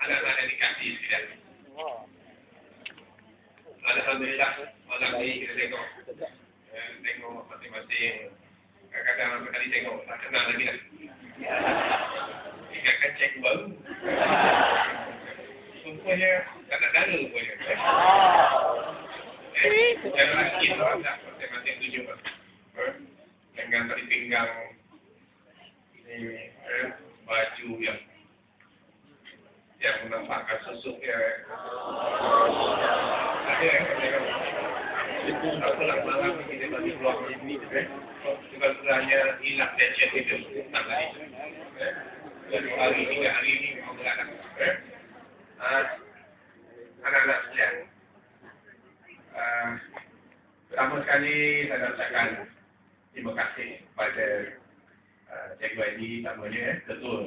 Anak-anak yang dikasih sekalian. Alhamdulillah, malam ni kita tengok masing-masing. Kadang-kadang sekali tengok, tak kenal lagi dah. Ingatkan cek baru. Rupanya, tak nak dara rupanya. Jangan sikit orang tak masing-masing tunjuk. Dengan tali pinggang, baju yang menampakkan susuk dia. Ada yang apalah malam kita bagi keluar ni, sebenarnya hilang tension itu tak lagi. 2 hari, 3 hari ni memang berat. Anak-anak sekalian, pertama sekali saya ucapkan terima kasih kepada Cikgu Edi, namanya Ketua